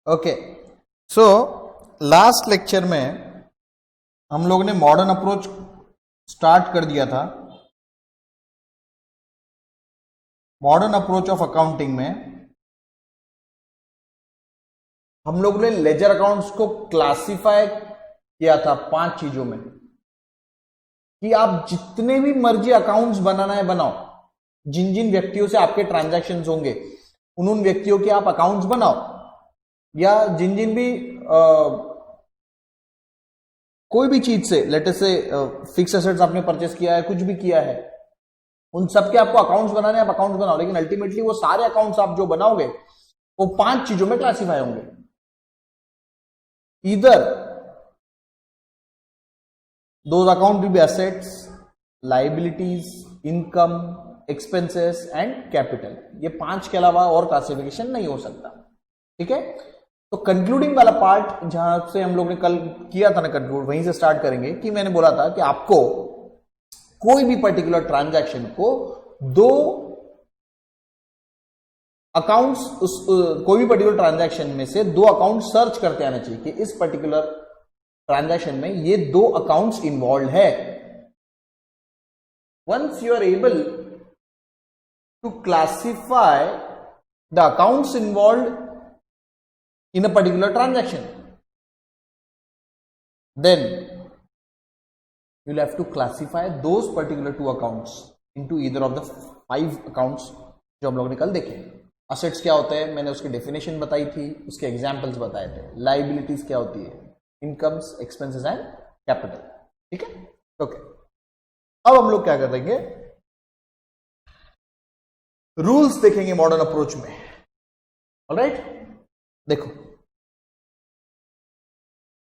Okay, so last lecture में हम लोग ने मॉडर्न अप्रोच स्टार्ट कर दिया था। मॉडर्न अप्रोच ऑफ अकाउंटिंग में हम लोग ने लेजर अकाउंट्स को क्लासिफाई किया था 5 चीजों में कि आप जितने भी मर्जी अकाउंट्स बनाना है बनाओ, जिन जिन व्यक्तियों से आपके ट्रांजैक्शंस होंगे उन व्यक्तियों के आप अकाउंट्स बनाओ, या जिन जिन भी कोई भी चीज से लेट से फिक्स एसेट्स आपने परचेस किया है, कुछ भी किया है, उन सब के आपको अकाउंट्स बनाने हैं, आप अकाउंट्स बनाओ। लेकिन अल्टीमेटली वो सारे अकाउंट्स आप जो बनाओगे वो 5 चीजों में क्लासिफाई होंगे। Either those account will be assets, liabilities, income, expenses and capital. ये 5 के अलावा और क्लासिफिकेशन नहीं हो सकता। ठीक है, तो कंक्लूडिंग वाला पार्ट जहां से हम लोग ने कल किया था ना कंक्लूड, वहीं से स्टार्ट करेंगे कि मैंने बोला था कि आपको कोई भी पर्टिकुलर ट्रांजैक्शन को 2 अकाउंट्स, कोई भी पर्टिकुलर ट्रांजैक्शन में से 2 अकाउंट सर्च करते आना चाहिए कि इस पर्टिकुलर ट्रांजैक्शन में ये 2 अकाउंट्स इन्वॉल्व है। Once you are able to classify the accounts involve in a particular transaction, then you will have to classify those particular 2 accounts into either of the 5 accounts जो हम लोग ने कल देखे। Assets क्या होते हैं मैंने उसकी डेफिनेशन बताई थी, उसके एग्जांपल्स बताए थे। लाइबिलिटीज क्या होती है, इनकम्स, एक्सपेंसेस एंड कैपिटल। ठीक है, ओके। अब हम लोग क्या कर देंगे, रूल्स देखेंगे मॉडर्न अप्रोच में। ऑलराइट, देखो,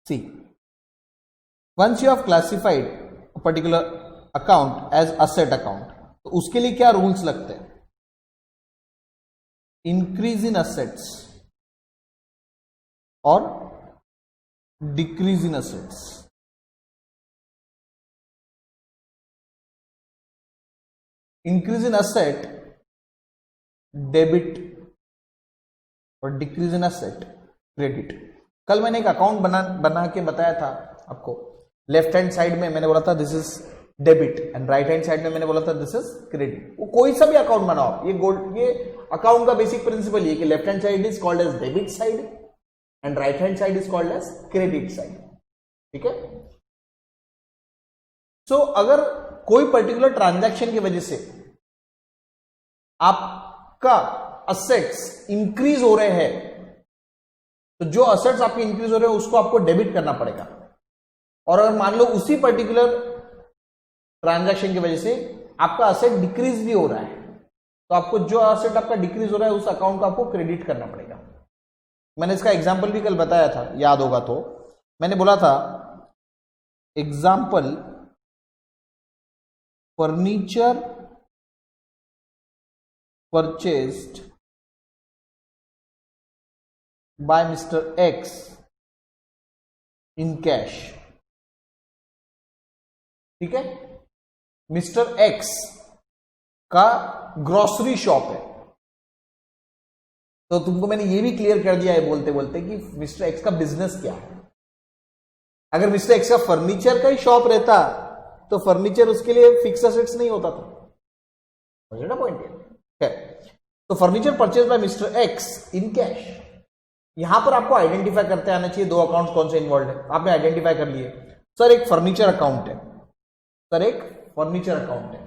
see, once you have classified a particular account as asset account, तो उसके लिए क्या रूल्स लगते हैं? इंक्रीज इन असेट्स और decrease in assets. Increase in asset debit और डिक्रीज इन असेट क्रेडिट। कल मैंने एक अकाउंट बना के बताया था आपको। लेफ्ट हैंड साइड में मैंने बोला था this is debit and right hand side में मैंने बोला था दिस इज क्रेडिट। वो कोई सा भी अकाउंट बनाओ, ये अकाउंट का बेसिक प्रिंसिपल ये कि left hand side is called as debit side and right hand side is called as credit side. ठीक है, सो अगर कोई पर्टिकुलर ट्रांजैक्शन की वजह से आपका असेट्स इंक्रीज हो रहे हैं, तो जो असेट्स आपके इंक्रीज हो रहे हैं उसको आपको डेबिट करना पड़ेगा। और अगर मान लो उसी पर्टिकुलर ट्रांजैक्शन की वजह से आपका असेट डिक्रीज भी हो रहा है, तो आपको जो असेट आपका डिक्रीज हो रहा है उस अकाउंट को आपको क्रेडिट करना पड़ेगा। मैंने इसका एग्जांपल भी कल बताया था, याद होगा तो। मैंने बोला था example, furniture purchased by Mr. X in cash। ठीक है, मिस्टर एक्स का ग्रोसरी शॉप है, तो तुमको मैंने ये भी क्लियर कर दिया है बोलते बोलते कि मिस्टर एक्स का बिजनेस क्या है। अगर मिस्टर एक्स का फर्नीचर का ही शॉप रहता तो फर्नीचर उसके लिए फिक्स एसेट्स नहीं होता था। समझे ना पॉइंट? तो furniture purchase by mister x in cash. यहां पर आपको आइडेंटिफाई करते आना चाहिए 2 अकाउंट्स कौन से इन्वॉल्व है। आपने आइडेंटिफाई कर लिए, सर एक फर्नीचर अकाउंट है, सर एक फर्नीचर अकाउंट है,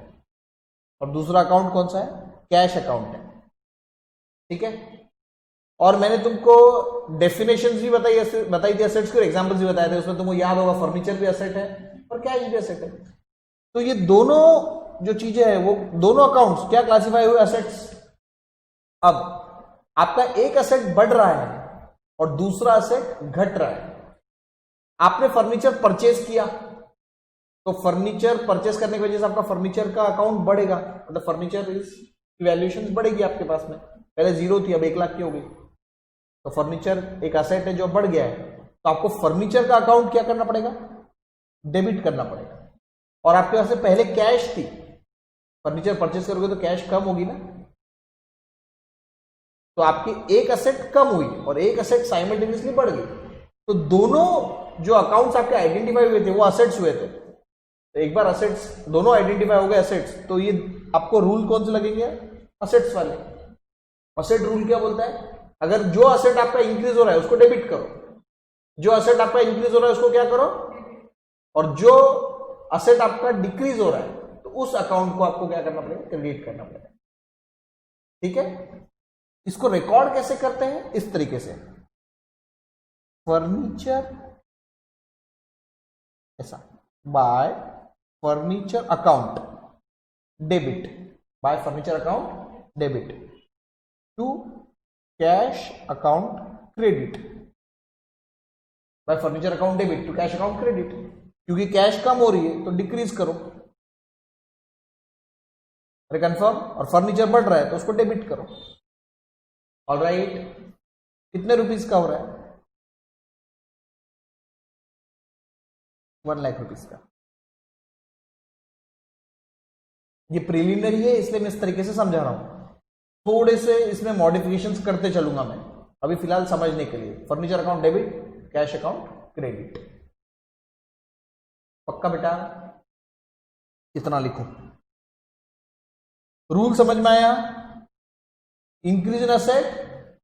और दूसरा अकाउंट कौन सा है? कैश अकाउंट है। ठीक है, और मैंने तुमको डेफिनेशंस भी बताई थी एसेट्स के, एग्जांपल्स भी बताए थे। उसमें तुमको याद होगा फर्नीचर भी एसेट है और कैश भी एसेट है। तो ये दोनों जो चीजें हैं वो दोनों अकाउंट्स क्या क्लासिफाई हुए? एसेट्स। अब आपका एक एसेट बढ़ रहा है और दूसरा एसेट घट रहा है। आपने फर्नीचर परचेज किया, तो फर्नीचर परचेज करने की वजह से आपका फर्नीचर का अकाउंट बढ़ेगा, मतलब फर्नीचर की वैल्यूएशन बढ़ेगी आपके पास में। पहले 0 थी, अब 1 लाख की हो गई, तो फर्नीचर एक एसेट है जो बढ़ गया है, तो आपको फर्नीचर का अकाउंट क्या करना पड़ेगा? डेबिट करना पड़ेगा। और आपके पास से पहले कैश थी, फर्नीचर परचेज करोगे तो कैश कम होगी ना, तो आपकी एक असेट कम हुई और एक असेट साइमल्टेनियसली बढ़ गई, तो दोनों जो अकाउंट्स आपके आइडेंटिफाई हुए थे वो असेट्स हुए थे। तो एक बार असेट्स दोनों आइडेंटिफाई हो गए असेट्स, तो ये आपको रूल कौन से लगेंगे? असेट्स वाले। असेट रूल क्या बोलता है? अगर जो असेट आपका इंक्रीज हो रहा है उसको डेबिट करो, जो असेट आपका इंक्रीज हो रहा है उसको क्या करो, और जो असेट आपका डिक्रीज हो रहा है तो उस अकाउंट को आपको क्या करना पड़ेगा? क्रेडिट करना पड़ेगा। ठीक है, इसको रिकॉर्ड कैसे करते हैं? इस तरीके से, फर्नीचर ऐसा, by furniture account debit, by furniture account debit to cash account credit, by furniture account debit to cash account credit. क्योंकि कैश कम हो रही है तो डिक्रीज करो, अरे कंफर्म, और फर्नीचर बढ़ रहा है तो उसको डेबिट करो। ऑलराइट, कितने रुपीस का हो रहा है? 1 लाख रुपीस का। ये प्रिलिमिनरी है इसलिए मैं इस तरीके से समझा रहा हूं, थोड़े से इसमें मॉडिफिकेशंस करते चलूंगा मैं अभी फिलहाल समझने के लिए। Furniture account debit, cash account credit. पक्का बेटा? इतना लिखो, रूल समझ में आया? Increase in asset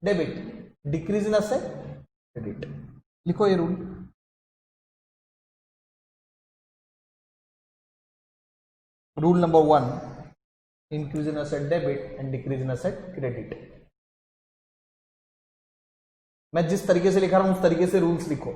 debit, decrease in asset credit. लिखो ये rule. Rule number 1, increase in asset debit and decrease in asset credit. मैं जिस तरीके से लिखा रहा हूं उस तरीके से रूल्स लिखो।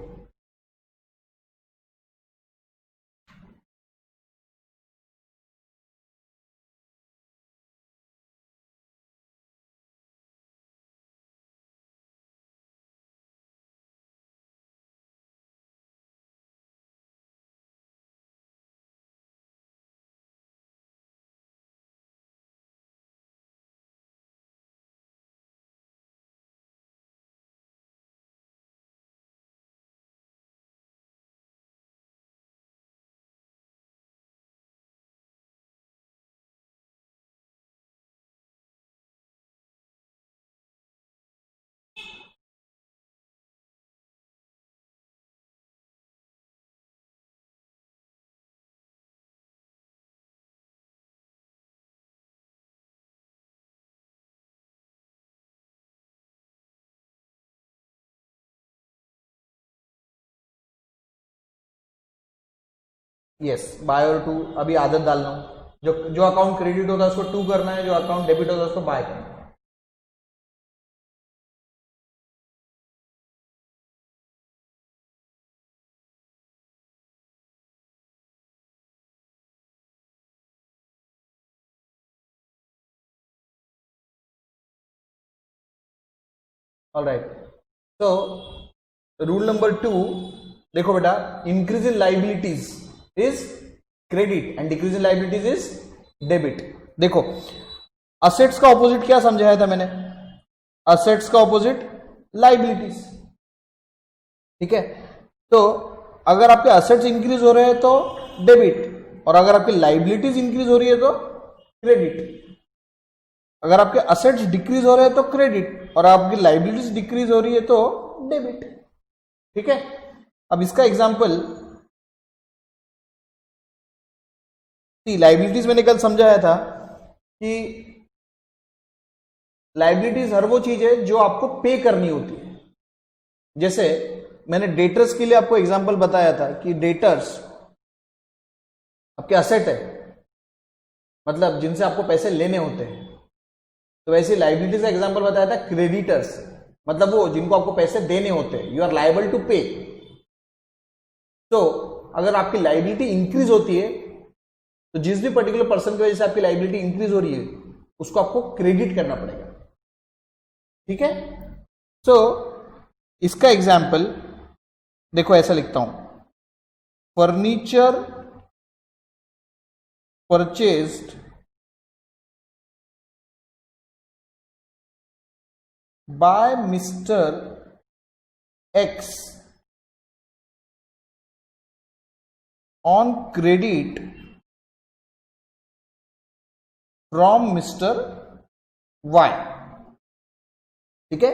यस, बाय और टू। अभी आदत डालना हूं, जो अकाउंट क्रेडिट होता है उसको टू करना है, जो अकाउंट डेबिट होता है उसको बाय करना है। ऑल राइट, तो रूल नंबर 2 देखो बेटा, increase in liabilities is credit and decrease in liabilities is debit. देखो, असेट्स का ऑपोजिट क्या समझाया था मैंने? असेट्स का ऑपोजिट लाइबिलिटीज। ठीक है, तो अगर आपके असेट्स इंक्रीज हो रहे हैं तो डेबिट, और अगर आपकी लाइबिलिटीज इंक्रीज हो रही है तो क्रेडिट। अगर आपके असेट्स डिक्रीज हो रहे हैं तो क्रेडिट, और आपकी लाइबिलिटीज डिक्रीज हो रही है तो डेबिट। ठीक है, अब इसका एग्जांपल, लाइबिलिटीज मैंने कल समझाया था कि लाइबिलिटीज हर वो चीज है जो आपको पे करनी होती है। जैसे मैंने डेटर्स के लिए आपको एग्जांपल बताया था कि डेटर्स आपके असेट है, मतलब जिनसे आपको पैसे लेने होते हैं। तो वैसे लाइबिलिटीज का एग्जांपल बताया था क्रेडिटर्स, मतलब वो जिनको आपको पैसे देने होते हैं, यू आर लायबल टू पे। तो अगर आपकी लाइबिलिटी इंक्रीज होती है तो जिस भी पर्टिकुलर पर्सन की वजह से आपकी लाइबिलिटी इंक्रीज हो रही है उसको आपको क्रेडिट करना पड़ेगा। ठीक है, सो इसका एग्जाम्पल देखो, ऐसा लिखता हूं, furniture purchased by Mr. X on credit from Mr. Y। ठीक है,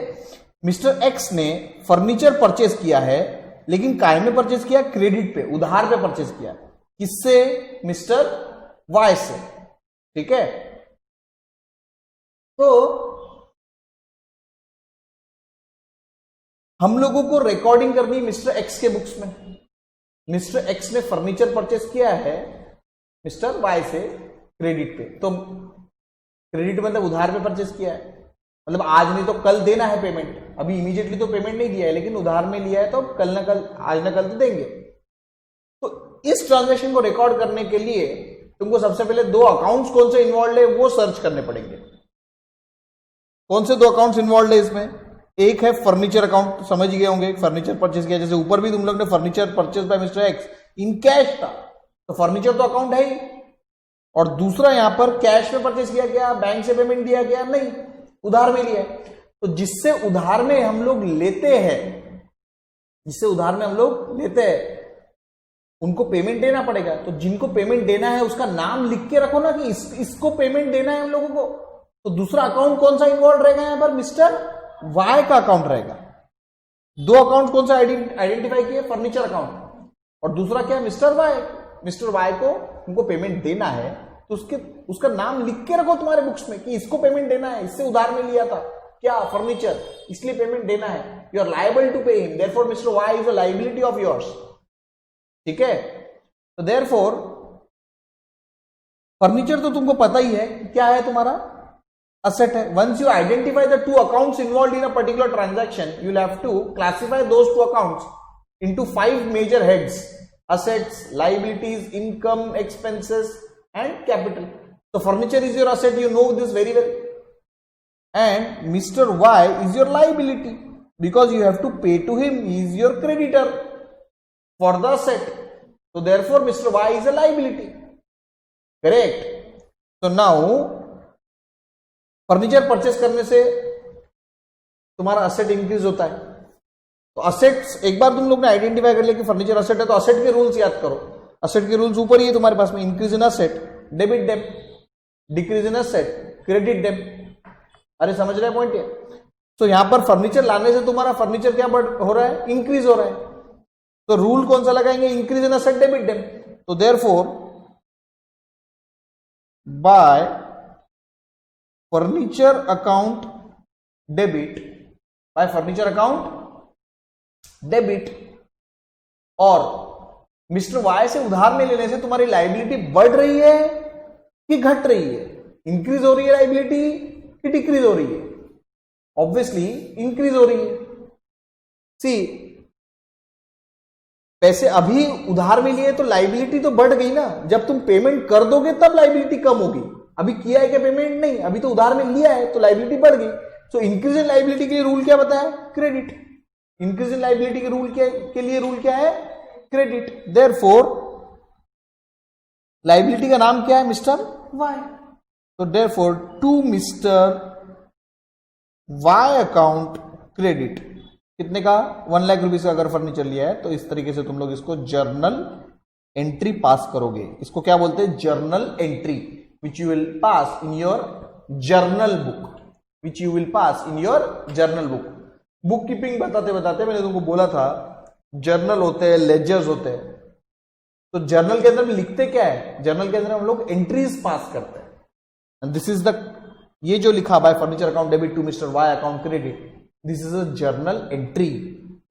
मिस्टर एक्स ने फर्नीचर परचेज किया है, लेकिन काय में परचेज किया? क्रेडिट पे, उधार पे परचेज किया। किससे? मिस्टर वाई से। ठीक है, तो हम लोगों को रिकॉर्डिंग करनी है मिस्टर एक्स के बुक्स में। मिस्टर एक्स ने फर्नीचर परचेज किया है मिस्टर वाई से क्रेडिट पे, तो क्रेडिट मतलब उधार पे परचेज किया है, मतलब आज नहीं तो कल देना है पेमेंट। अभी इमीडिएटली तो पेमेंट नहीं दिया है, लेकिन उधार में लिया है तो कल ना कल, आज ना कल तो देंगे। तो इस ट्रांजैक्शन को रिकॉर्ड करने के लिए तुमको सबसे पहले दो अकाउंट्स कौन से इन्वॉल्व है वो सर्च करने पड़ेंगे। कौन से दो अकाउंट्स इन्वॉल्व है इसमें? एक है फर्नीचर अकाउंट, समझ गए होंगे, फर्नीचर परचेज किया, जैसे ऊपर भी तुम लोग ने furniture purchase by mister x in cash था, तो फर्नीचर तो अकाउंट है ही। और दूसरा यहां पर कैश में परचेज किया गया, बैंक से पेमेंट दिया गया नहीं, उधार में लिया है। तो जिससे उधार में हम लोग लेते हैं, जिससे उधार में हम लोग लेते हैं उनको पेमेंट देना पड़ेगा। तो जिनको पेमेंट देना है उसका नाम लिख के रखो ना कि इसको पेमेंट देना है हम लोगों को। तो दूसरा अकाउंट कौन सा इन्वॉल्व रहेगा यहां पर? मिस्टर वाई का अकाउंट रहेगा। दो अकाउंट कौन सा आइडेंटिफाई किए? फर्नीचर अकाउंट, और दूसरा क्या है? Mister Y. मिस्टर वाई को उनको पेमेंट देना है, तो उसका नाम लिख के रखो तुम्हारे बुक्स में कि इसको पेमेंट देना है, इससे उधार में लिया था क्या? फर्नीचर, इसलिए पेमेंट देना है। You are liable to pay him, therefore mister Y is a liability of yours. ठीक है, तो देयरफॉर फर्नीचर तो तुमको पता ही है क्या है, तुम्हारा asset है। Once you identify the two accounts involved in a particular transaction, you'll have to classify those two accounts into 5 major heads: assets, liabilities, income, expenses, and capital. So furniture is your asset, you know this very well, and Mr. Y is your liability because you have to pay to him. He is your creditor for the asset. So therefore Mr. Y is a liability. Correct? So now furniture purchase करने से तुम्हारा asset increase होता है। तो assets एक बार तुम लोग ने आइडेंटिफाई कर लिया कि फर्नीचर असेट है, तो असेट के रूल्स याद करो। असेट के रूल्स ऊपर ही है तुम्हारे पास में, इंक्रीज इन असेट डेबिट डेप, डिक्रीज इन असेट क्रेडिट डेप। अरे समझ रहे पॉइंट है? तो यहां पर फर्नीचर लाने से तुम्हारा फर्नीचर क्या बढ़ हो रहा है? इंक्रीज हो रहा है। तो रूल कौन सा लगाएंगे? इंक्रीज इन असेट डेबिट डेप। तो therefore by furniture account debit, by furniture account debit, और मिस्टर वाई से उधार में लेने से तुम्हारी लायबिलिटी बढ़ रही है कि घट रही है? इंक्रीज हो रही है लायबिलिटी कि डिक्रीज हो रही है? ऑब्वियसली इंक्रीज हो रही है। सी, पैसे अभी उधार में लिए तो लायबिलिटी तो बढ़ गई ना, जब तुम पेमेंट कर दोगे तब लायबिलिटी कम होगी। अभी किया है क्या पेमेंट? नहीं, अभी तो उधार में लिया है तो लायबिलिटी बढ़ गई। सो इंक्रीज इन लायबिलिटी के लिए रूल क्या बताया? क्रेडिट। इंक्रीज इन लायबिलिटी के रूल के लिए रूल क्या है? क्रेडिट। देयरफॉर लायबिलिटी का नाम क्या है? Mister Y. तो therefore to mister Y account credit, कितने का? 1 लाख रुपीज का अगर फर्नीचर लिया है, तो इस तरीके से तुम लोग इसको जर्नल एंट्री पास करोगे। इसको क्या बोलते हैं? Journal entry, which you will pass in your journal book, which you will pass in your journal book. Book keeping बताते बताते मैंने तुमको बोला था जर्नल होते हैं, लेजर्स होते हैं। तो जर्नल के अंदर में लिखते क्या है? जर्नल के अंदर हम लोग एंट्रीज पास करते हैं। एंड दिस इज द, ये जो लिखा by furniture account debit to mister Y account credit, this is a journal entry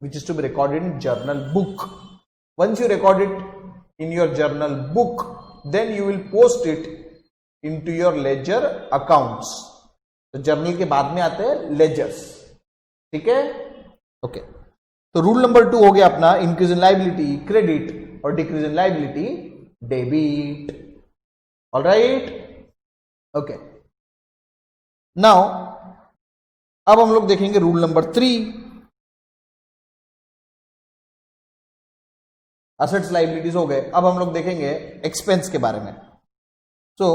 which is to be recorded in journal book. Once you record it in your journal book, then you will post it into your ledger accounts. तो journal के बाद में आते हैं ledgers. ठीक है, okay. तो rule number 2 हो गया अपना, इंक्रीज इन लायबिलिटी क्रेडिट और डिक्रीज इन liability debit. Alright, okay. Now अब हम लोग देखेंगे रूल नंबर 3, असेट्स लायबिलिटीज हो गए। अब हम लोग देखेंगे एक्सपेंस के बारे में। So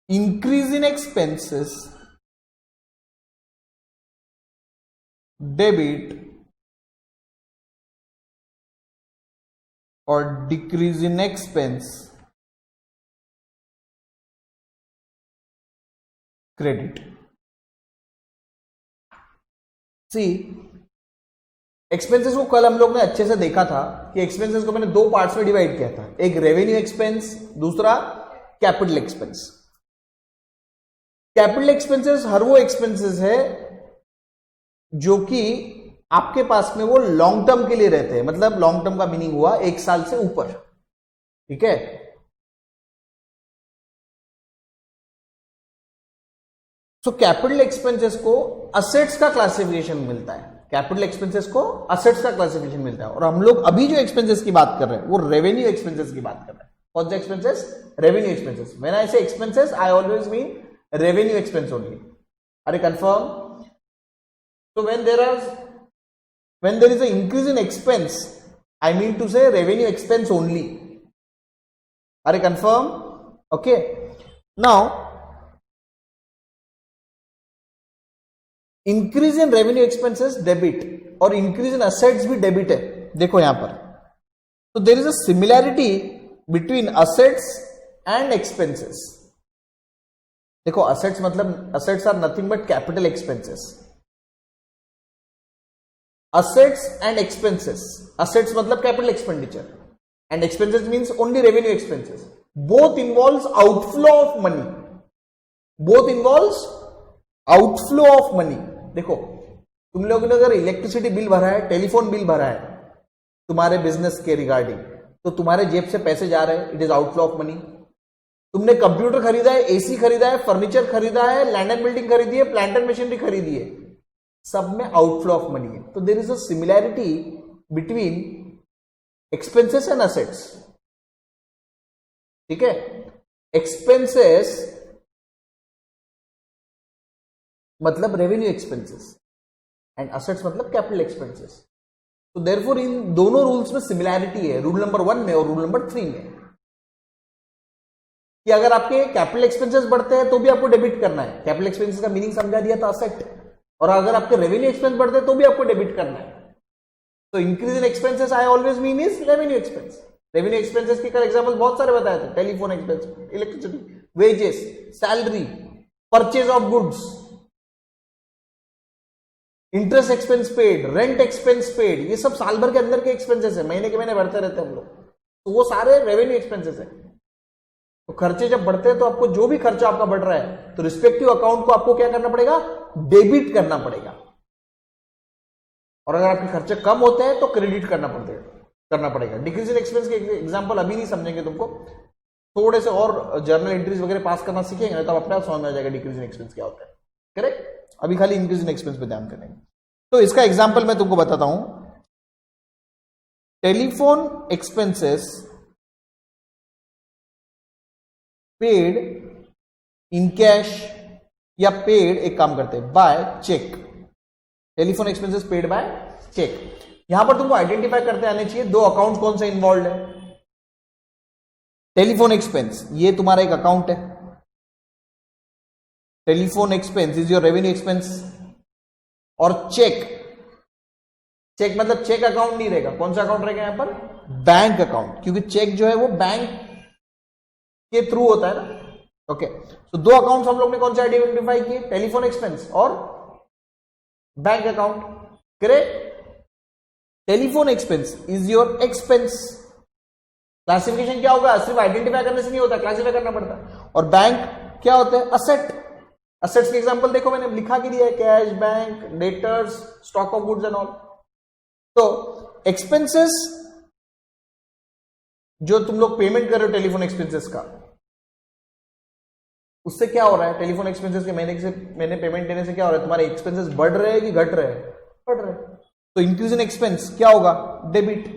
increase in expenses debit or decrease in expense credit. See expenses को कल हम लोग ने अच्छे से देखा था कि एक्सपेंसेस को मैंने दो पार्ट्स में डिवाइड किया था, एक रेवेन्यू एक्सपेंस, दूसरा कैपिटल एक्सपेंस। कैपिटल एक्सपेंसेस हर वो एक्सपेंसेस है जो कि आपके पास में वो लॉन्ग टर्म के लिए रहते हैं, मतलब लॉन्ग टर्म का मीनिंग हुआ 1 साल से ऊपर, ठीक है। सो कैपिटल एक्सपेंसेस को असेट्स का क्लासिफिकेशन मिलता है, कैपिटल एक्सपेंसेस को असेट्स का क्लासिफिकेशन मिलता है। और हम लोग अभी जो एक्सपेंसेस की बात कर रहे हैं वो रेवेन्यू एक्सपेंसेस की बात कर रहे हैं। कौन से expenses? Revenue expenses. When I say expenses I always mean revenue expense only. Are you confirm? So when there is an increase in expense, I mean to say revenue expense only. Are you confirm? Okay. Now, increase in revenue expenses debit और increase in assets भी debit है। देखो यहां पर, so there is a similarity between assets and expenses. देखो assets मतलब assets are nothing but capital expenses. Assets and expenses. Assets मतलब capital expenditure and expenses means only revenue expenses. Both involves outflow of money. Both involves outflow of money. देखो तुम लोगों ने अगर electricity bill भरा है, telephone bill भरा है तुम्हारे बिजनेस के रिगार्डिंग, तो तुम्हारे जेब से पैसे जा रहे हैं, it is outflow of money. तुमने कंप्यूटर खरीदा है, एसी खरीदा है, फर्नीचर खरीदा है, लैंड एंड बिल्डिंग खरीदी है, प्लांट एंड मशीनरी खरीदी है, सब में आउटफ्लो ऑफ मनी है। तो there is a similarity between expenses and assets, ठीक है। एक्सपेंसेस मतलब रेवेन्यू एक्सपेंसेस एंड असेट्स मतलब कैपिटल एक्सपेंसेस। तो देयरफॉर इन दोनों रूल्स में सिमिलैरिटी है, रूल नंबर 1 में और रूल नंबर 3 में, कि अगर आपके कैपिटल एक्सपेंसेस बढ़ते हैं तो भी आपको डेबिट करना है। कैपिटल एक्सपेंसेस का मीनिंग समझा दिया था, असेट। और अगर आपके रेवेन्यू एक्सपेंस बढ़ते हैं तो भी आपको डेबिट करना है। तो increase in expenses I always mean is revenue expense. Revenue expenses के कल एग्जांपल बहुत सारे बताए थे, telephone expense, electricity, wages, salary, purchase of goods, interest expense paid, rent expense paid, ये सब साल भर के अंदर के एक्सपेंसेस है, महीने के महीने बढ़ते रहते हैं हम लोग, तो वो सारे रेवेन्यू एक्सपेंसेस है। तो खर्चे जब बढ़ते हैं तो आपको जो भी खर्चा आपका बढ़ रहा है तो रिस्पेक्टिव अकाउंट को आपको क्या करना पड़ेगा? डेबिट करना पड़ेगा। और अगर आपके खर्चे कम होते हैं तो क्रेडिट करना पड़ेगा। डिक्रीज इन एक्सपेंस के एग्जांपल अभी नहीं समझेंगे, तुमको थोड़े से और जर्नल एंट्रीज वगैरह पास करना सीखेंगे तो अपने आप समझ में आ जाएगा डिक्रीज इन एक्सपेंस क्या होता है। करेक्ट? अभी खाली इंक्रीज इन एक्सपेंस पे ध्यान करेंगे। तो इसका एग्जांपल मैं तुमको बताता हूं। Telephone expenses paid in cash या पेड, एक काम करते हैं, by cheque. Telephone expenses paid by cheque. यहां पर तुमको आइडेंटिफाई करते आने चाहिए दो अकाउंट कौन सा इन्वॉल्व है। टेलीफोन एक्सपेंस ये तुम्हारा एक अकाउंट है, telephone expense is your revenue expense. और चेक मतलब चेक अकाउंट नहीं रहेगा, कौन सा अकाउंट रहेगा यहां पर? बैंक अकाउंट, क्योंकि चेक जो है वो बैंक के थ्रू होता है ना। ओके, तो दो अकाउंट्स हम लोग ने कौन से आइडेंटिफाई किए? टेलीफोन एक्सपेंस और bank account. Correct? Telephone expense is your expense. Classification क्या होगा? सिर्फ आइडेंटिफाई करने से नहीं होता, क्लासिफाई करना पड़ता है। और बैंक क्या होता है? असेट। असेट्स के एग्जांपल देखो मैंने लिखा के दिया है, cash, bank, debtors, stock of goods and all. तो एक्सपेंसेस जो तुम लोग पेमेंट कर रहे हो टेलीफोन एक्सपेंसेस का, उससे क्या हो रहा है? टेलीफोन एक्सपेंसेस के महीने पेमेंट देने से क्या हो रहा है? तुम्हारे एक्सपेंसेस बढ़ रहे हैं कि घट रहे हैं? बढ़ रहे हैं। तो इंक्रीज इन एक्सपेंस क्या होगा? डेबिट।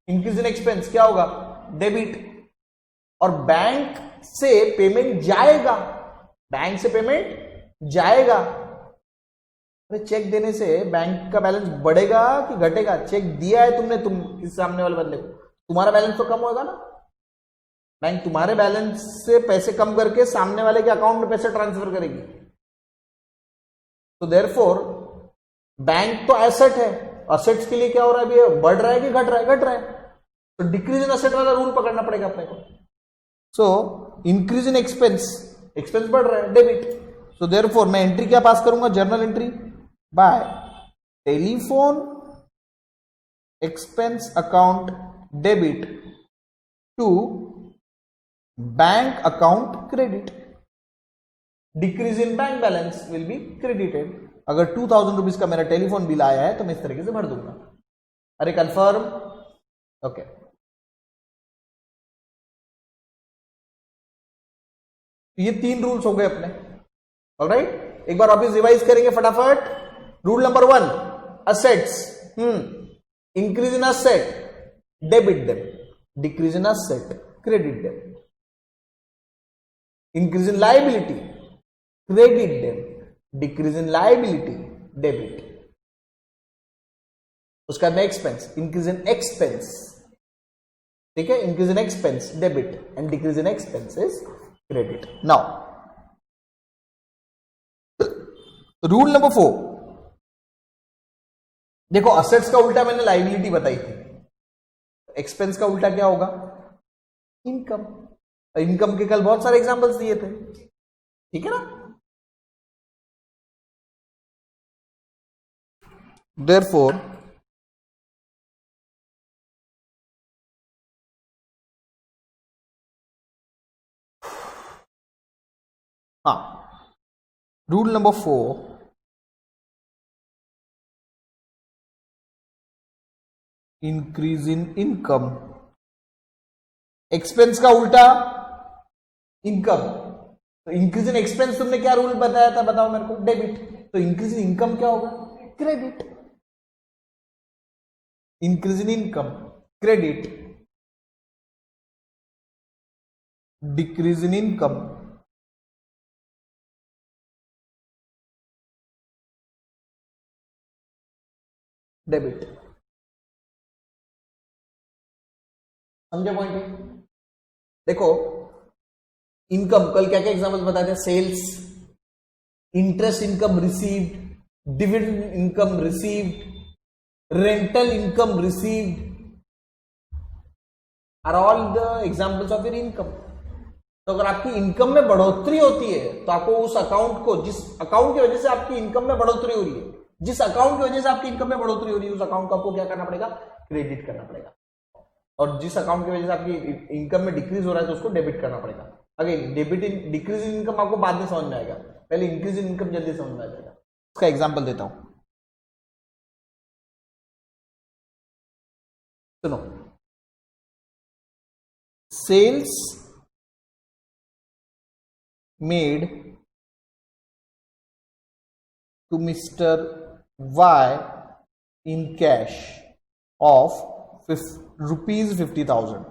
इंक्रीज इन एक्सपेंस क्या होगा? डेबिट। और बैंक से पेमेंट जाएगा, बैंक से पेमेंट जाएगा। अरे चेक देने से बैंक का बैलेंस बढ़ेगा कि घटेगा? चेक दिया है तुमने, तुम इस सामने वाले बंदे को, तुम्हारा बैलेंस तो कम होगा ना। बैंक तुम्हारे बैलेंस से पैसे कम करके सामने वाले के अकाउंट में पैसे ट्रांसफर करेगी। तो देयरफॉर बैंक तो एसेट है, असेट्स के लिए क्या हो रहा है अभी? बढ़ रहा है कि घट रहा है? घट रहा है। तो डिक्रीज इन असेट वाला रूल पकड़ना पड़ेगा अपने को। So increase in expense, expense बढ़ रहा है, डेबिट। तो देयरफॉर मैं एंट्री क्या पास करूंगा, journal entry by telephone expense account debit to bank account credit, decrease in bank balance will be credited. अगर 2000 रुपीज का मेरा टेलीफोन बिल आया है तो मैं इस तरीके से भर दूंगा। अरे कंफर्म, ओके। ये 3 रूल्स हो गए अपने, ऑलराइट। एक बार वापिस रिवाइज करेंगे फटाफट। Rule number 1, assets, increase in asset debit them, decrease in asset credit them, increase in liability credit them, decrease in liability debit. उसका बाद में एक्सपेंस, इंक्रीज इन एक्सपेंस, ठीक है, increase in expense debit and decrease in expenses credit. Now rule number 4, देखो assets का उल्टा मैंने liability बताई थी, एक्सपेंस का उल्टा क्या होगा, इनकम। इनकम के कल बहुत सारे एग्जांपल्स दिए थे, ठीक है ना। Therefore rule number 4, increase in income, expense का उल्टा इनकम। तो इंक्रीज इन एक्सपेंस तुमने क्या रूल बताया था, बताओ मेरे को, डेबिट। तो इंक्रीज इन इनकम क्या होगा, credit. Increase in income credit, decrease in income debit. समझे पॉइंट है। देखो इनकम, कल क्या क्या एग्जांपल्स बताए थे, sales, interest income received, dividend income received, rental income received are all the examples of your income. तो अगर आपकी इनकम में बढ़ोतरी होती है तो आपको उस अकाउंट को, जिस अकाउंट की वजह से आपकी इनकम में बढ़ोतरी हो रही है, जिस अकाउंट की वजह से आपकी इनकम में बढ़ोतरी हो रही है, उस अकाउंट को आपको क्या करना पड़ेगा, क्रेडिट करना पड़ेगा। और जिस अकाउंट की वजह से आपकी इनकम में डिक्रीज हो रहा है तो उसको डेबिट करना पड़ेगा। Again debit in decrease in income आपको बाद में समझ में आएगा, पहले इंक्रीज इन इनकम जल्दी समझ में आ जाएगा। उसका एग्जांपल देता हूं, सुनो। Sales made to mister Y in cash of ₹50,000.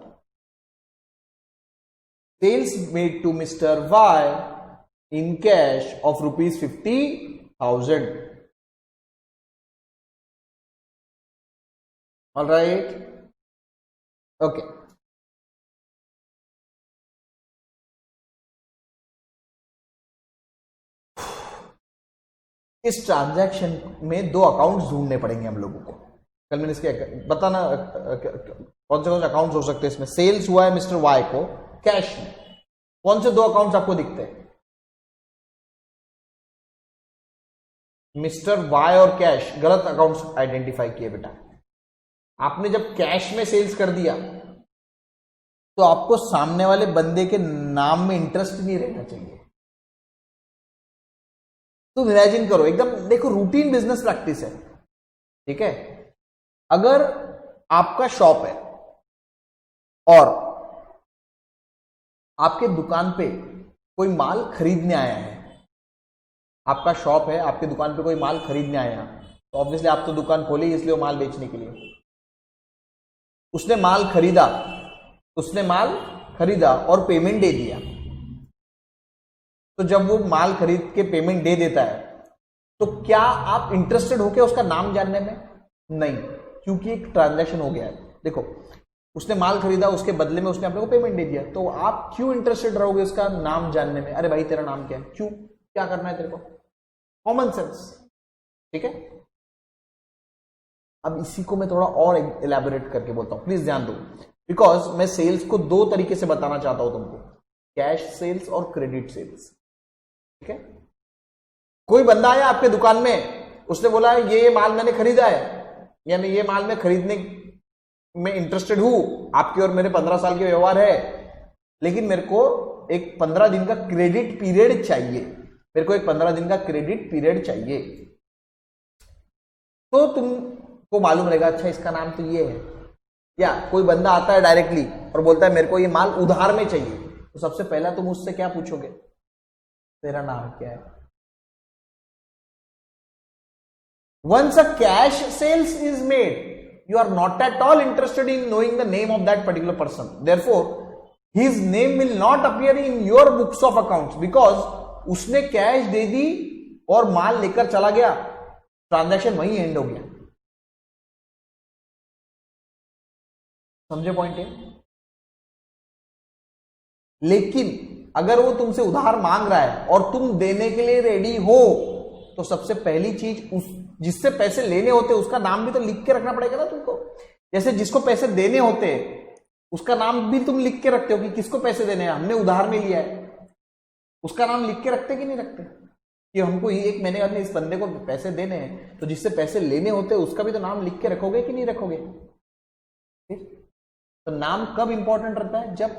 Sales made to Mr. Y in cash of ₹50,000. All right. Okay. इस ट्रांजैक्शन में 2 अकाउंट्स ढूंढने पड़ेंगे हम लोगों को। कल मैंने इसके बताना कौन से अकाउंट्स हो सकते हैं इसमें। सेल्स हुआ है मिस्टर वाई को कैश में, कौन से 2 अकाउंट्स आपको दिखते हैं, मिस्टर वाई और कैश। गलत अकाउंट्स आइडेंटिफाई किए बेटा। आपने जब कैश में सेल्स कर दिया तो आपको सामने वाले बंदे के नाम में इंटरेस्ट नहीं रहना चाहिए। तो इमेजिन करो, एकदम देखो रूटीन बिजनेस प्रैक्टिस है, ठीक है। अगर आपका शॉप है और आपके दुकान पे कोई माल खरीदने आया है, आपका शॉप है, आपके दुकान पे कोई माल खरीदने आया, तो ऑब्वियसली आप तो दुकान खोली इसलिए वो माल बेचने के लिए। उसने माल खरीदा और पेमेंट दे दिया। तो जब वो माल खरीद के पेमेंट दे देता है तो क्या आप इंटरेस्टेड होके उसका नाम जानने में? नहीं, क्योंकि एक ट्रांजैक्शन हो गया है। देखो उसने माल खरीदा, उसके बदले में उसने आप लोगों को पेमेंट दे दिया, तो आप क्यों इंटरेस्टेड रहोगे उसका नाम जानने में? अरे भाई तेरा नाम क्या है, क्यों, क्या करना है तेरे को? कॉमन सेंस, ठीक है। अब इसी को मैं थोड़ा और इलैबोरेट करके बोलता हूं, प्लीज ध्यान दो, बिकॉज मैं सेल्स को 2 तरीके से बताना चाहता हूं तुमको, कैश सेल्स और क्रेडिट सेल्स, ठीक है। कोई बंदा आया आपके दुकान में, उसने बोला ये माल मैंने खरीदा है, यानी ये माल मैं खरीदने में इंटरेस्टेड हूं, आपकी और मेरे 15 साल के व्यवहार है, लेकिन मेरे को एक 15 दिन का क्रेडिट पीरियड चाहिए, मेरे को एक 15 दिन का क्रेडिट पीरियड चाहिए। तो तुमको मालूम रहेगा अच्छा इसका नाम तो ये है। या कोई बंदा आता है डायरेक्टली और बोलता है मेरे को ये माल उधार में चाहिए, तो सबसे पहला तुम उससे क्या पूछोगे, तेरा नाम क्या है। Once a cash sales is made, you are not at all interested in knowing the name of that particular person. Therefore, his name will not appear in your books of accounts because उसने cash दे दी और माल लेकर चला गया, transaction वहीं and हो गया। समझे point है? लेकिन अगर वो तुमसे उधार मांग रहा है और तुम देने के लिए रेडी हो, तो सबसे पहली चीज उस जिससे पैसे लेने होते उसका नाम भी तो लिख के रखना पड़ेगा ना तुमको। जैसे जिसको पैसे देने होते उसका नाम भी तुम लिख के रखते हो कि किसको पैसे देने हैं, हमने उधार में लिया है, उसका नाम लिख के रखते कि नहीं रखते, कि हमको एक महीने बाद में इस बंदे को पैसे देने हैं, तो जिससे पैसे लेने होते उसका भी तो नाम लिख के रखोगे कि नहीं रखोगे। तो नाम कब इंपॉर्टेंट रहता है, जब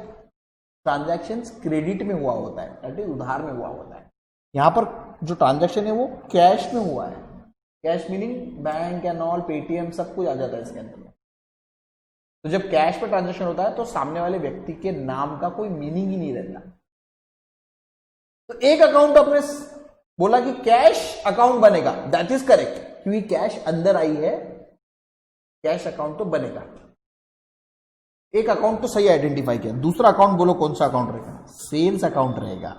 ट्रांजैक्शंस क्रेडिट में हुआ होता है, दैट इज उधार में हुआ होता है। यहां पर जो ट्रांजैक्शन है वो कैश में हुआ है, cash meaning bank and all, Paytm सब कुछ आ जाता है इसके अंदर। तो जब कैश पे ट्रांजैक्शन होता है तो सामने वाले व्यक्ति के नाम का कोई मीनिंग ही नहीं रहता। तो एक अकाउंट आपने बोला कि कैश अकाउंट बनेगा, दैट इज करेक्ट, क्योंकि कैश अंदर आई है, कैश अकाउंट तो बनेगा। एक अकाउंट तो सही आइडेंटिफाई किया। दूसरा अकाउंट बोलो कौन सा अकाउंट रहेगा, सेल्स अकाउंट रहेगा।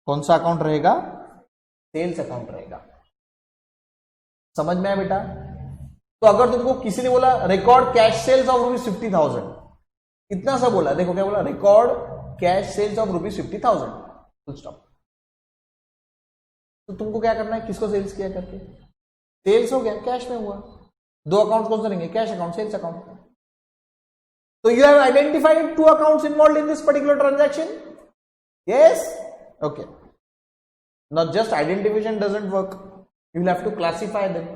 कौन सा अकाउंट रहेगा, सेल्स अकाउंट रहेगा। समझ में आया बेटा? तो अगर तुमको किसी ने बोला रिकॉर्ड कैश सेल्स ऑफ ₹50,000, इतना सा बोला, देखो क्या बोला, record cash sales of ₹50,000, full stop. तो तुमको क्या करना है, किसको सेल्स किया करके, सेल्स हो गया, कैश में हुआ। दो अकाउंट कौन से रहेंगे, cash account, sales account. So you have identified two accounts involved in this particular transaction? Yes? Okay. Now just identification doesn't work. You will have to classify them.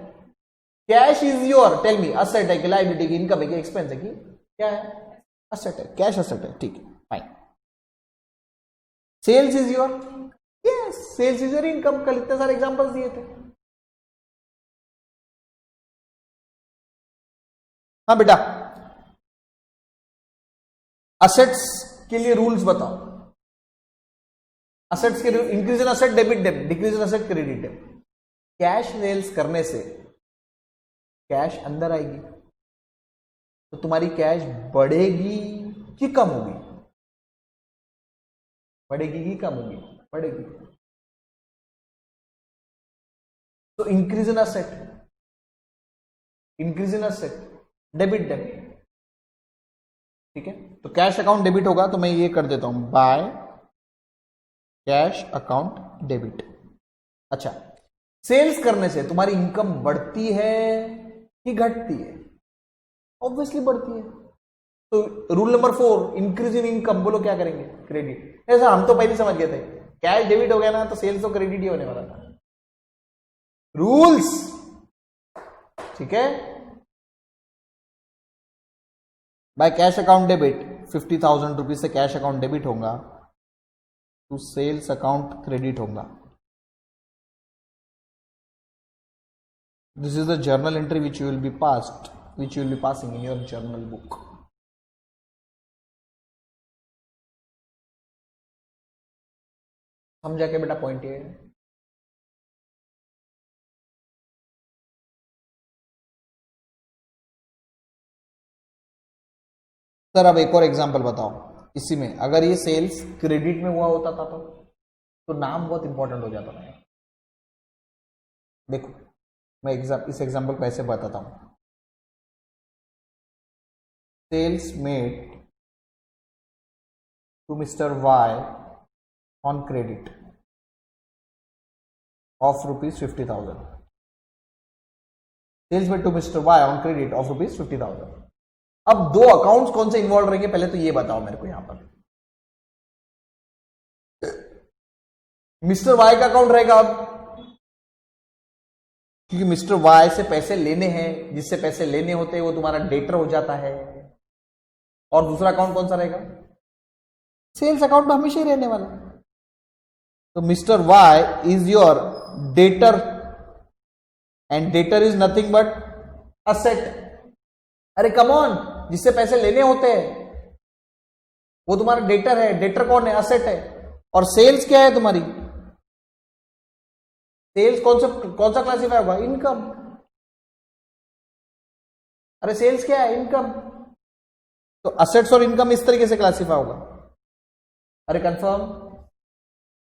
Cash is your, tell me, asset है कि liability की, income है कि expense है कि क्या है, asset है, cash asset है, ठीक है, fine. Sales is your, yes, sales is your income. कल इतने सारे examples दिए थे। हाँ बेटा, असेट्स के लिए रूल्स बताओ। असेट्स के increase in asset debit debit, decrease in asset credit debit. Cash sales करने से कैश अंदर आएगी, तो तुम्हारी कैश बढ़ेगी कि कम होगी, बढ़ेगी कि कम होगी, बढ़ेगी। तो increase in asset, increase in asset debit debit, ठीक है। तो कैश अकाउंट डेबिट होगा, तो मैं ये कर देता हूं, बाय कैश अकाउंट डेबिट। अच्छा, सेल्स करने से तुम्हारी इनकम बढ़ती है कि घटती है? ऑब्वियसली बढ़ती है। तो rule number 4, increase in income, बोलो क्या करेंगे, क्रेडिट। ऐसा हम तो पहले समझ गए थे, कैश डेबिट हो गया ना तो सेल्स तो क्रेडिट ही होने वाला था, रूल्स, ठीक है। Bye cash account debit, 50,000 rupees से कैश अकाउंट डेबिट होगा तो सेल्स अकाउंट क्रेडिट होगा। This is the journal entry which you will be passed, which you will be passing in your journal book. समझा क्या बेटा point ये? Sir अब एक और एग्जांपल बताओ इसी में, अगर ये सेल्स क्रेडिट में हुआ होता था तो नाम बहुत इंपॉर्टेंट हो जाता था। देखो मैं इस एग्जांपल को ऐसे बताता हूं, sales made to mister Y on credit of ₹50,000, sales made to mister Y on credit of ₹50,000। अब दो अकाउंट्स कौन से इन्वॉल्व रहेंगे, पहले तो ये बताओ मेरे को। यहां पर मिस्टर वाई का अकाउंट रहेगा, अब क्योंकि मिस्टर वाई से पैसे लेने हैं, जिससे पैसे लेने होते हैं वो तुम्हारा डेटर हो जाता है। और दूसरा अकाउंट कौन सा रहेगा? सेल्स अकाउंट में हमेशा ही रहने वाला। तो mister Y is your debtor and debtor is nothing but asset. अरे कम ऑन, जिससे पैसे लेने होते हैं वो तुम्हारा डेटर है। डेटर कौन है? असेट है। और सेल्स क्या है तुम्हारी? सेल्स कौन सा क्लासीफाई होगा? इनकम। अरे सेल्स क्या है? इनकम। तो असेट्स और इनकम इस तरीके से क्लासीफाई होगा। अरे confirm?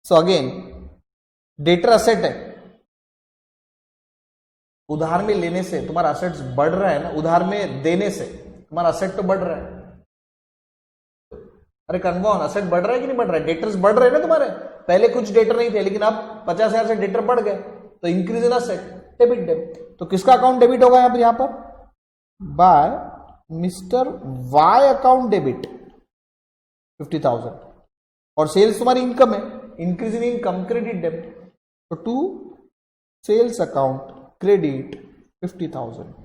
So again debtor asset है। उधार में लेने से तुम्हारा असेट्स बढ़ रहा है ना, उधार में देने से तुम्हारा असेट तो बढ़ रहा है। अरे कन्फर्म, असेट बढ़ रहा है कि नहीं बढ़ रहा है? डेटर्स बढ़ रहे हैं ना तुम्हारे। पहले कुछ डेटर नहीं थे, लेकिन अब 50,000 से डेटर बढ़ गए, तो increase in asset, debit debit. तो किसका अकाउंट डेबिट होगा यहां पर? By mister Y account debit 50,000। और सेल्स तुम्हारी इनकम है, increase in income, credit debit. तो टू सेल्स अकाउंट क्रेडिट 50,000।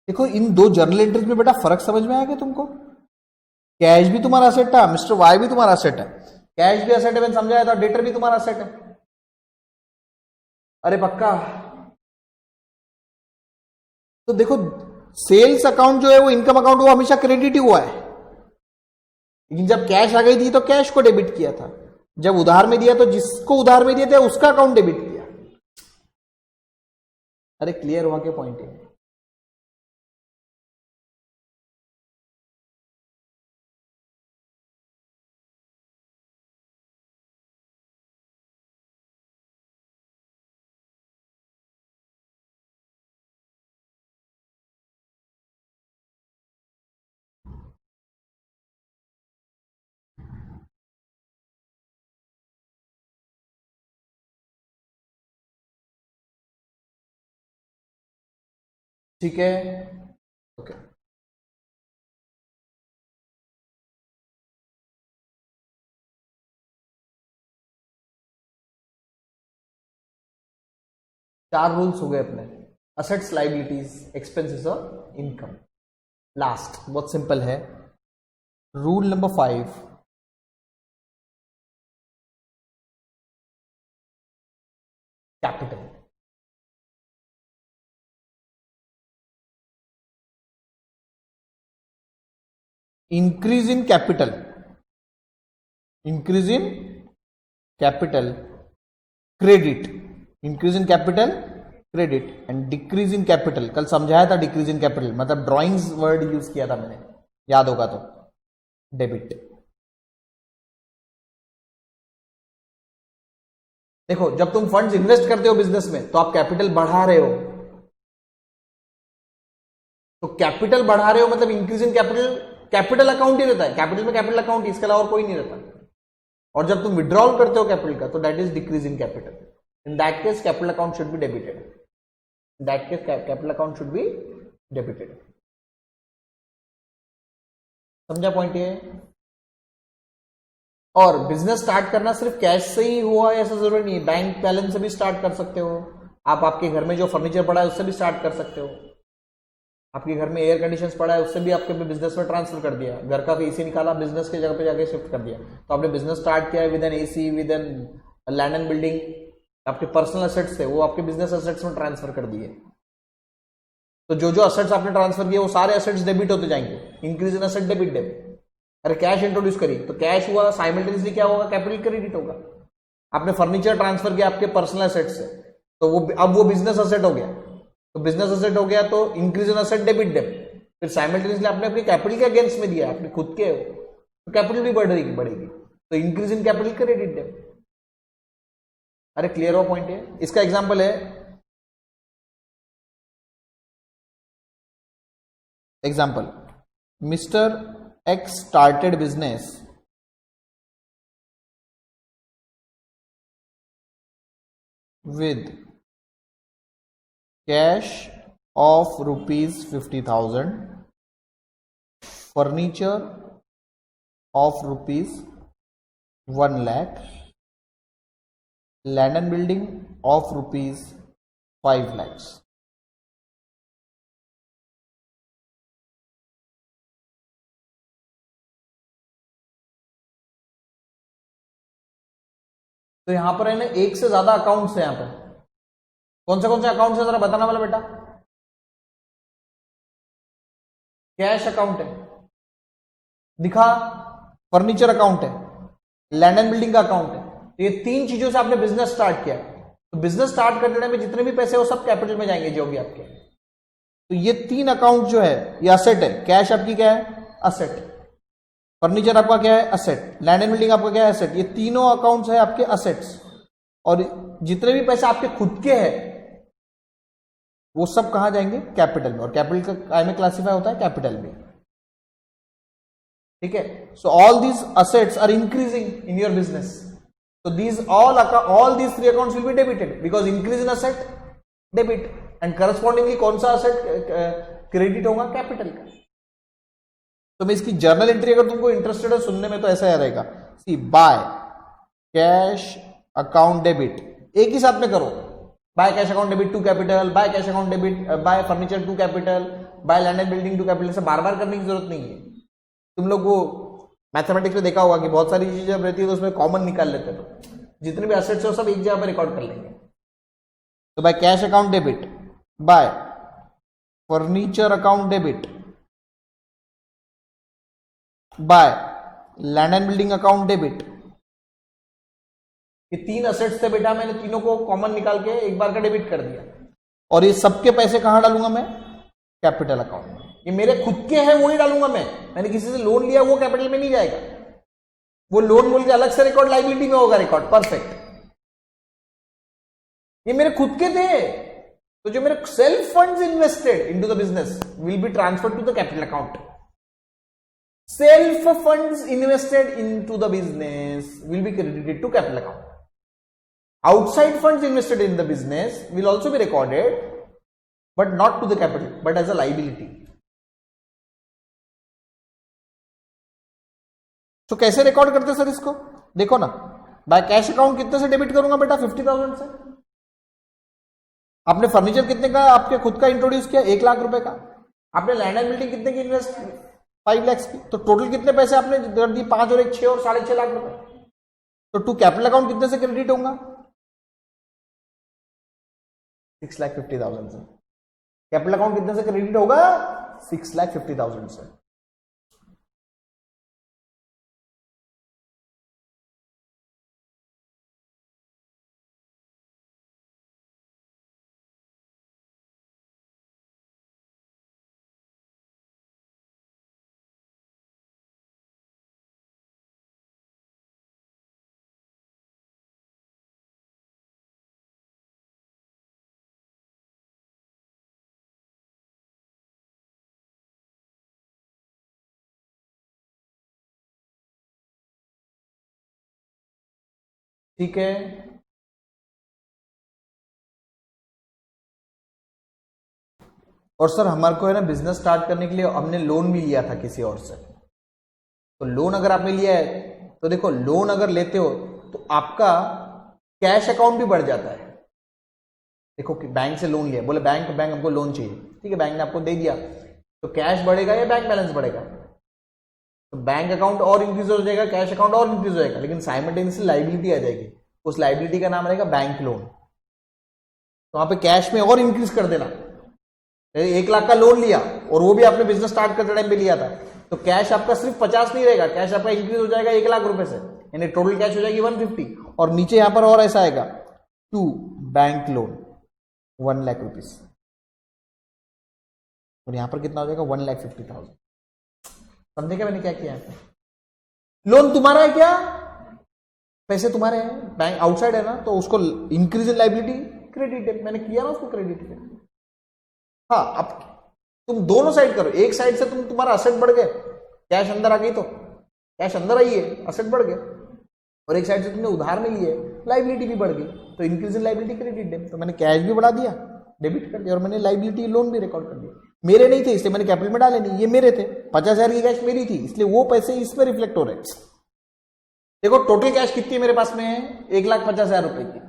देखो इन दो जर्नल एंट्रीज में बेटा फर्क समझ में आया क्या तुमको? कैश भी तुम्हारा असेट था, मिस्टर वाई भी तुम्हारा असेट है। कैश भी असेट है, मैंने समझाया था। डेटर भी तुम्हारा असेट है। अरे पक्का? तो देखो सेल्स अकाउंट जो है वो इनकम अकाउंट वो हमेशा क्रेडिट ही हुआ है, लेकिन जब कैश आ गई थी तो कैश को डेबिट किया था। जब उधार में दिया तो जिसको उधार में दिया था उसका अकाउंट डेबिट किया। अरे क्लियर हुआ क्या पॉइंट है? ठीक है, ओके। चार रूल्स हो गए अपने, असेट्स, लाइबिलिटीज, एक्सपेंसेस और इनकम। लास्ट बहुत सिंपल है, rule number 5, capital. Increase in capital, increase in capital credit, increase in capital credit and decrease in capital. कल समझाया था डिक्रीज इन कैपिटल मतलब ड्राइंग्स वर्ड यूज किया था मैंने, याद होगा तो, डेबिट। देखो जब तुम फंड्स इन्वेस्ट करते हो बिजनेस में तो आप कैपिटल बढ़ा रहे हो। तो कैपिटल बढ़ा रहे हो मतलब increase in capital, capital account ही रहता है, कैपिटल में कैपिटल अकाउंट, इसके अलावा और कोई नहीं रहता। और जब तुम विड्रॉल करते हो कैपिटल का तो that is decrease in capital. In that case capital account should be debited, in that case capital account should be debited. समझा पॉइंट ये? और बिजनेस स्टार्ट करना सिर्फ कैश से ही हुआ है ऐसा जरूरी नहीं, बैंक बैलेंस से भी स्टार्ट कर सकते हो आप। आपके घर में जो फर्नीचर पड़ा है उससे भी स्टार्ट कर सकते हो। आपके घर में एयर कंडीशन पड़ा है उससे भी आपके बिजनेस में ट्रांसफर कर दिया। घर का एसी निकाला, बिजनेस की जगह पे जाके शिफ्ट कर दिया, तो आपने बिजनेस स्टार्ट किया है with an AC, with an land and building. आपके पर्सनल असेट्स थे वो आपके बिजनेस असेट्स में ट्रांसफर कर दिए। तो जो जो असेट्स आपने ट्रांसफर किए वो सारे असेट्स डेबिट होते जाएंगे, increase in asset debit debit. अरे कैश इंट्रोड्यूस करी तो कैश हुआ, साइमल्टेनियसली क्या होगा? कैपिटल क्रेडिट होगा। आपने फर्नीचर ट्रांसफर किया आपके पर्सनल असेट से, तो वो अब वो बिजनेस असेट हो गया। तो बिजनेस असेट हो गया तो increase in asset debit debit. फिर साइमल्टेनियसली आपने अपने कैपिटल के अगेंस्ट में दिया, अपने खुद के, तो कैपिटल भी बढ़ेगी, तो increase in capital credit debit. अरे क्लियर हो पॉइंट है? इसका एग्जांपल है, example, mister x started business with cash of rupees 50,000, furniture of rupees 1 lakh, land and building of rupees 5 lakhs. तो यहां पर है ना एक से ज्यादा अकाउंट्स है। यहां पर कौन से अकाउंट्स है जरा बताना वाला बेटा। कैश अकाउंट है, दिखा, फर्नीचर अकाउंट है, लैंड एंड बिल्डिंग का अकाउंट है। तो ये तीन चीजों से आपने बिजनेस स्टार्ट किया। तो बिजनेस स्टार्ट करने में जितने भी पैसे वो सब कैपिटल में जाएंगे जो भी आपके। तो ये तीन अकाउंट जो है ये असेट है। कैश आपकी क्या है, असेट। फर्नीचर आपका क्या है, असेट। लैंड एंड बिल्डिंग आपका क्या है, असेट। ये तीनों अकाउंट्स है आपके असेट्स। और जितने भी पैसे आपके खुद के हैं वो सब कहां जाएंगे, कैपिटल में। और कैपिटल का में क्लासिफाई होता है कैपिटल में, ठीक है। So all these assets are increasing in your business. So these all these three accounts will be debited because increase in asset debit and correspondingly कौन सा asset क्रेडिट होगा, कैपिटल का। तो मैं इसकी जर्नल एंट्री अगर तुमको इंटरेस्टेड है सुनने में तो ऐसा रहेगा, see by cash account debit, एक ही साथ में करो। By cash account debit to capital, by cash account debit, by furniture to capital, by land and building to capital. से बार बार करने की जरूरत नहीं है। तुम लोग वो मैथमेटिक्स में देखा होगा कि बहुत सारी चीजें जब रहती है तो उसमें कॉमन निकाल लेते हैं, तो जितने भी एसेट्स हो सब एक जगह पर रिकॉर्ड कर लेंगे। तो bye cash account debit, by furniture account debit, bye land and building account debit. ये तीन असेट्स थे बेटा, मैंने तीनों को कॉमन निकाल के एक बार का डेबिट कर दिया। और ये सबके पैसे कहां डालूंगा मैं, कैपिटल अकाउंट में। ये मेरे खुद के हैं वो ही डालूंगा मैंने किसी से लोन लिया वो कैपिटल में नहीं जाएगा। वो लोन बोल के अलग से रिकॉर्ड लायबिलिटी में होगा रिकॉर्ड, परफेक्ट। ये मेरे खुद के थे, तो जो मेरे self funds invested into the business will be transferred to the capital account. Self funds invested into the business will be credited to capital account. Outside funds invested in the business will also be recorded but not to the capital but as a liability. तो कैसे record करते sir इसको, देखो ना। Bye cash account कितने से debit करूंगा बेटा, 50,000 से। आपने फर्नीचर कितने का आपके खुद का इंट्रोड्यूस किया, 1 लाख रुपए का। आपने लैंड एंड बिल्डिंग कितने की इन्वेस्ट, 5 लाख की। तो टोटल कितने पैसे आपने कर दी, 5 और 1 6 और 6.5 लाख रुपए। तो टू कैपिटल अकाउंट कितने से क्रेडिट होगा, 6,50,000 से। कैपिटल अकाउंट कितने से क्रेडिट होगा, 6,50,000 से। ठीक है, और सर हमारे को है ना बिजनेस स्टार्ट करने के लिए हमने लोन भी लिया था किसी और से। तो लोन अगर आपने लिया है तो देखो, लोन अगर लेते हो तो आपका कैश अकाउंट भी बढ़ जाता है। देखो कि बैंक से लोन लिया, बोले बैंक हमको लोन चाहिए, ठीक है, बैंक ने आपको दे दिया, तो कैश बढ़ेगा या बैंक बैलेंस बढ़ेगा, तो बैंक अकाउंट और इंक्रीज हो जाएगा, कैश अकाउंट और इंक्रीज हो जाएगा, लेकिन साइमल्टेनियसली लायबिलिटी आ जाएगी। उस लायबिलिटी का नाम रहेगा बैंक लोन। तो वहां पे कैश में और इंक्रीज कर देना। 1 लाख का लोन लिया और वो भी आपने बिजनेस स्टार्ट करते टाइम पे लिया था, तो कैश आपका सिर्फ 50 नहीं रहेगा, कैश आपका इंक्रीज हो जाएगा 1 लाख रुपए से, यानी टोटल कैश हो जाएगी 150। और नीचे यहां पर और ऐसा आएगा, to bank loan 1 lakh rupees, और यहां पर कितना हो जाएगा 1,50,000। समझे क्या मैंने क्या किया है? लोन तुम्हारा है क्या, पैसे तुम्हारे हैं, बैंक आउटसाइड है ना, तो उसको इंक्रीज इन लायबिलिटी क्रेडिट है, मैंने किया ना उसको क्रेडिट है। हाँ, अब तुम दोनों साइड करो। एक साइड से तुम्हारा असेट बढ़ गए, कैश अंदर आ गई तो कैश अंदर आई है, असेट बढ़ गए, और एक साइड से तुमने उधार में लिए लाइबिलिटी भी बढ़ गई, तो increase in liability credit debit. तो मैंने कैश भी बढ़ा दिया, डेबिट कर दिया, और मैंने लाइबिलिटी लोन भी रिकॉर्ड कर दिया। मेरे नहीं थे इसलिए मैंने कैपिटल में डाले नहीं, ये मेरे थे, 50,000 की कैश मेरी थी, इसलिए वो पैसे इसमें रिफ्लेक्ट हो रहे हैं। देखो टोटल कैश कितनी मेरे पास में है, 1,50,000 रुपए की,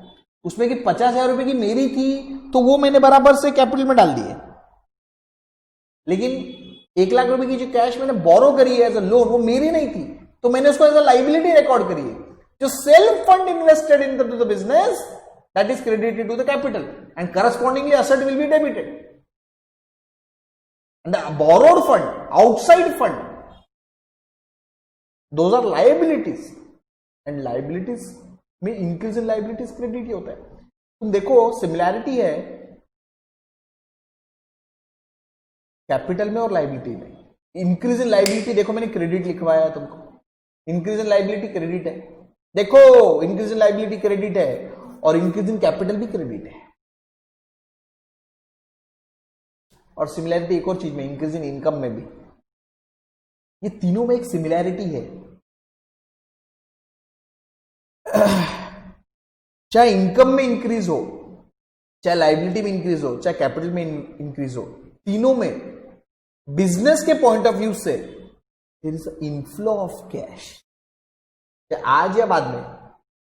उसमें कि 50,000 रुपए की मेरी थी तो वो मैंने बराबर से कैपिटल में डाल दिए। लेकिन 1,00,000 रुपए की जो कैश मैंने बोरो करी है एज अ लोन, वो मेरी नहीं थी, तो मैंने उसको एज अ लाइबिलिटी रिकॉर्ड करी है। जो self fund invested in the business, that is credited to the capital and correspondingly asset will be debited. And the borrowed fund, outside fund, those are liabilities, and liabilities में increase in liabilities credit ही होता है। तुम देखो similarity है capital में और liability में। इंक्रीज इन लाइबिलिटी देखो मैंने क्रेडिट लिखवाया है तुमको, इंक्रीज इन लाइबिलिटी क्रेडिट है, देखो इंक्रीज इन लाइबिलिटी क्रेडिट है, और इंक्रीज इन कैपिटल भी क्रेडिट है। और सिमिलैरिटी एक और चीज में, इंक्रीज इन इनकम में भी, ये तीनों में एक सिमिलैरिटी है। चाहे इनकम में इंक्रीज हो, चाहे लाइबिलिटी में इंक्रीज हो, चाहे कैपिटल में इंक्रीज हो, तीनों में बिजनेस के पॉइंट ऑफ व्यू से there is inflow of cash, आज या बाद में,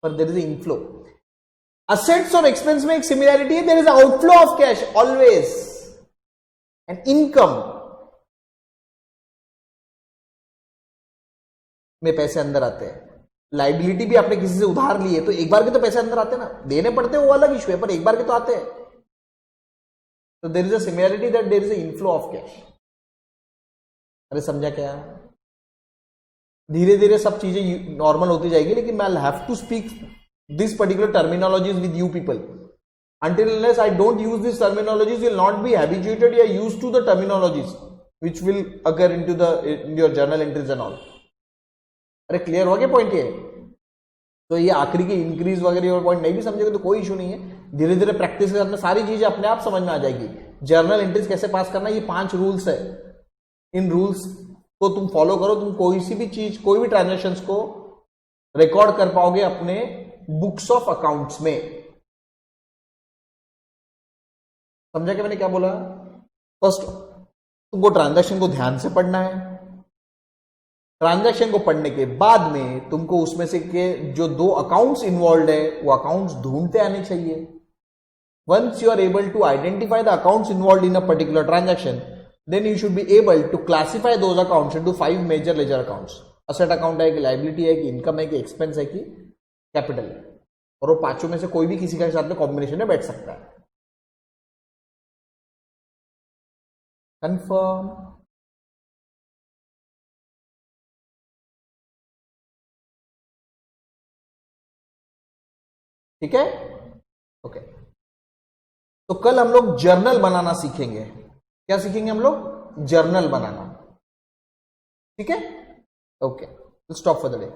पर देयर इज इनफ्लो। असेट्स और एक्सपेंस में एक सिमिलैरिटी है, there is outflow of cash always, and income में पैसे अंदर आते हैं। लाइबिलिटी भी आपने किसी से उधार ली है तो एक बार के तो पैसे अंदर आते हैं ना, देने पड़ते हैं वो अलग इशू है, पर एक बार के तो आते हैं। तो there is a similarity that there is a inflow of cash. अरे समझा क्या? धीरे धीरे सब चीजें नॉर्मल होती जाएगी, लेकिन मैं have to speak this particular terminologies with you people. Until unless I don't use these terminologies, you will not be habituated or used to the terminologies which will occur in your journal entries and all. अरे clear हो गया point ये? तो ये आखिरी की increase वगैरह और पॉइंट नहीं भी समझेगा तो कोई इशू नहीं है, धीरे धीरे प्रैक्टिस के साथ में सारी चीजें अपने आप समझ में आ जाएगी। जर्नल एंट्रीज कैसे पास करना, ये 5 रूल्स है, इन रूल्स को तुम फॉलो करो, तुम कोई सी भी चीज, कोई भी ट्रांजेक्शन्स को रिकॉर्ड कर पाओगे अपने बुक्स ऑफ अकाउंट्स में। समझा क्या मैंने क्या बोला? फर्स्ट तुमको ट्रांजैक्शन को ध्यान से पढ़ना है, ट्रांजैक्शन को पढ़ने के बाद में तुमको उसमें से के जो 2 अकाउंट्स इन्वॉल्व है वो अकाउंट्स ढूंढते आने चाहिए। Once you are able to identify the accounts involve in a particular transaction, then you should be able to classify those accounts into 5 major ledger accounts. Asset account है कि liability है कि income है कि expense है कि capital है, और वो 5 में से कोई भी किसी के साथ में कॉम्बिनेशन में बैठ सकता है। कंफर्म? ठीक है, ओके। तो कल हम लोग जर्नल बनाना सीखेंगे। क्या सीखेंगे हम लोग? जर्नल बनाना। ठीक है, okay, stop for the day.